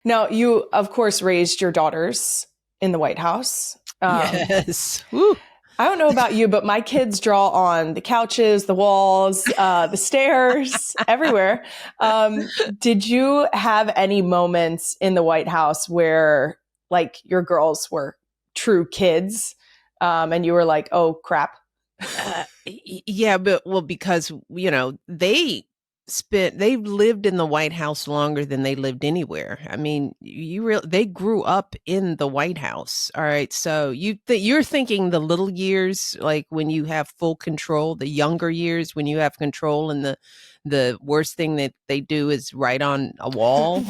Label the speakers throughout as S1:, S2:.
S1: Now, you, of course, raised your daughters in the White House.
S2: Yes. Woo.
S1: I don't know about you, but my kids draw on the couches, the walls, the stairs, everywhere. Did you have any moments in the White House where, like, your girls were true kids, and you were like, "Oh crap"?
S2: Yeah, but well, because they've lived in the White House longer than they lived anywhere. I mean, they grew up in the White House. All right, so you're thinking the little years, like when you have full control, the younger years when you have control, and the worst thing that they do is write on a wall.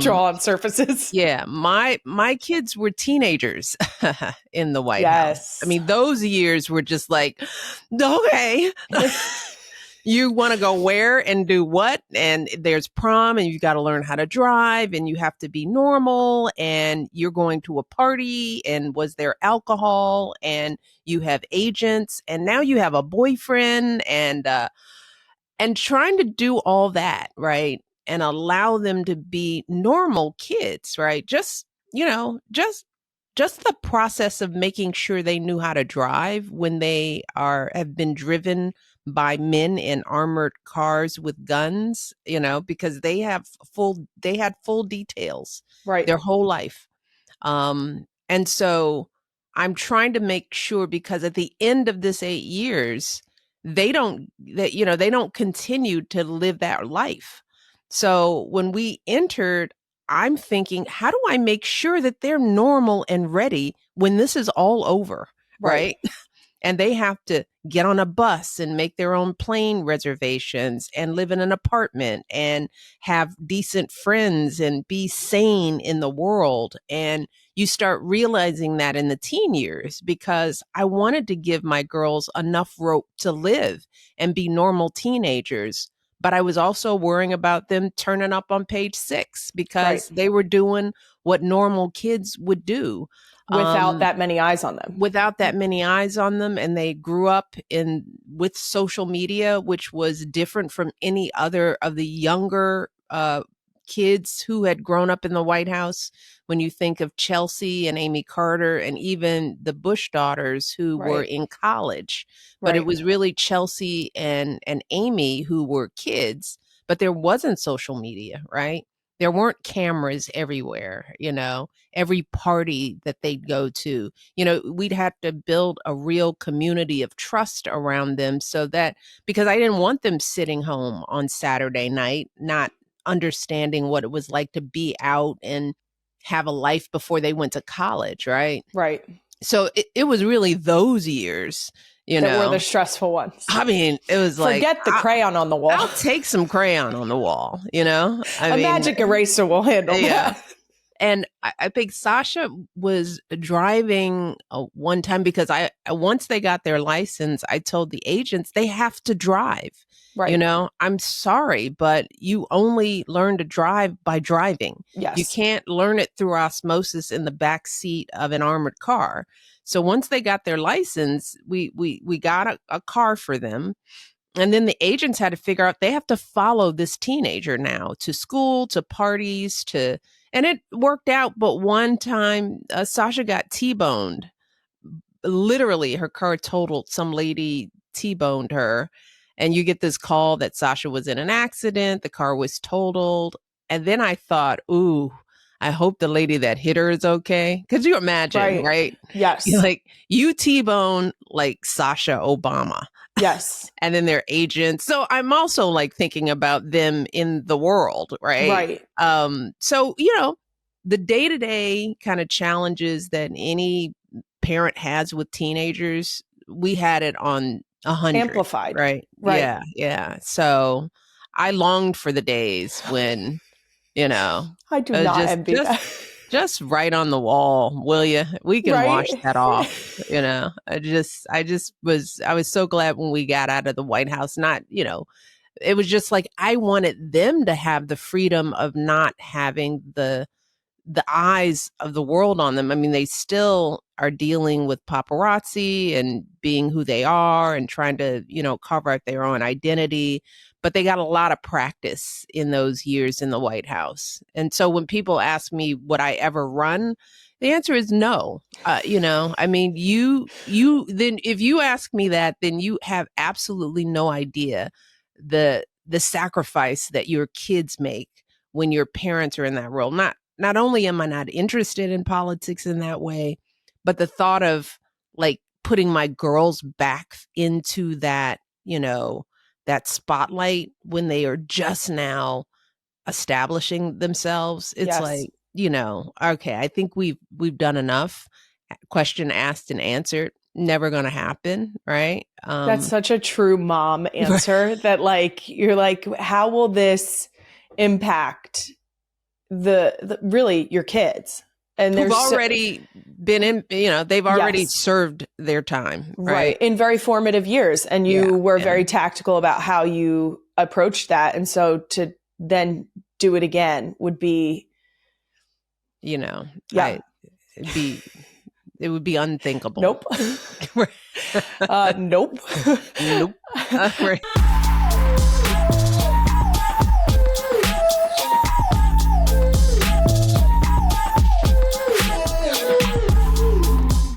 S1: Draw on surfaces.
S2: Yeah, my kids were teenagers in the White House. I
S1: Yes.
S2: mean, those years were just like, okay, you want to go where and do what? And there's prom, and you've got to learn how to drive, and you have to be normal, and you're going to a party, and was there alcohol, and you have agents, and now you have a boyfriend, and trying to do all that, right? And allow them to be normal kids, right? Just the process of making sure they knew how to drive when they have been driven by men in armored cars with guns, because they had full details
S1: Right.
S2: their whole life. And so I'm trying to make sure, because at the end of this 8 years, they don't continue to live that life. So when we entered, I'm thinking, how do I make sure that they're normal and ready when this is all over?
S1: Right.
S2: Right. And they have to get on a bus and make their own plane reservations and live in an apartment and have decent friends and be sane in the world. And you start realizing that in the teen years, because I wanted to give my girls enough rope to live and be normal teenagers. But I was also worrying about them turning up on page 6
S1: Right.
S2: because they were doing what normal kids would do.
S1: Without that many eyes on them.
S2: Without that many eyes on them, and they grew up in with social media, which was different from any other of the younger kids who had grown up in the White House. When you think of Chelsea and Amy Carter and even the Bush daughters who were
S1: Right.
S2: in college, but it
S1: Right.
S2: was really Chelsea and Amy who were kids, but there wasn't social media, right? There weren't cameras everywhere, every party that they'd go to. We'd have to build a real community of trust around them, so that, because I didn't want them sitting home on Saturday night, not understanding what it was like to be out and have a life before they went to college, right?
S1: Right.
S2: So it was really those years,
S1: That were the stressful ones.
S2: I mean, it was like,
S1: Forget the crayon on the wall.
S2: I'll take some crayon on the wall, I
S1: A
S2: mean,
S1: magic eraser will handle
S2: yeah.
S1: that.
S2: And I think Sasha was driving one time, because once they got their license, I told the agents they have to drive.
S1: Right.
S2: I'm sorry, but you only learn to drive by driving. You
S1: Yes.
S2: can't learn it through osmosis in the back seat of an armored car. So once they got their license, we got a car for them. And then the agents had to figure out they have to follow this teenager now to school, to parties, and it worked out. But one time, Sasha got T-boned. Literally, her car totaled. Some lady T-boned her. And you get this call that Sasha was in an accident. The car was totaled. And then I thought, ooh, I hope the lady that hit her is okay. Could you imagine, right?
S1: Yes.
S2: You T-bone like Sasha Obama.
S1: Yes.
S2: And then their agents. So I'm also thinking about them in the world, right?
S1: Right.
S2: So, the day-to-day kind of challenges that any parent has with teenagers, we had it on 100,
S1: Amplified.
S2: right?
S1: Right.
S2: Yeah. So I longed for the days when,
S1: I do
S2: it was
S1: not
S2: just
S1: envy
S2: just
S1: that.
S2: just right on the wall, will you? We can wash
S1: Right.
S2: that off. I was so glad when we got out of the White House. Not, it was just like I wanted them to have the freedom of not having the eyes of the world on them. I mean, they still are dealing with paparazzi and being who they are and trying to, carve out their own identity. but they got a lot of practice in those years in the White House. And so when people ask me, would I ever run? The answer is no. I mean, then if you ask me that, then you have absolutely no idea the sacrifice that your kids make when your parents are in that role. Not only am I not interested in politics in that way, but the thought of like putting my girls back into that, that spotlight when they are just now establishing themselves, it's
S1: Yes.
S2: like, okay, I think we've done enough. Question asked and answered, never going to happen, right?
S1: That's such a true mom answer that like you're like, how will this impact the really your kids? And
S2: who've
S1: there's
S2: already been in, they've already
S1: yes,
S2: served their time,
S1: right,
S2: right?
S1: in very formative years, and
S2: Yeah.
S1: you were very
S2: And,
S1: tactical about how you approached that, and so to then do it again would be yeah,
S2: I it'd be it would be unthinkable.
S1: nope. Nope.
S2: Nope. Right.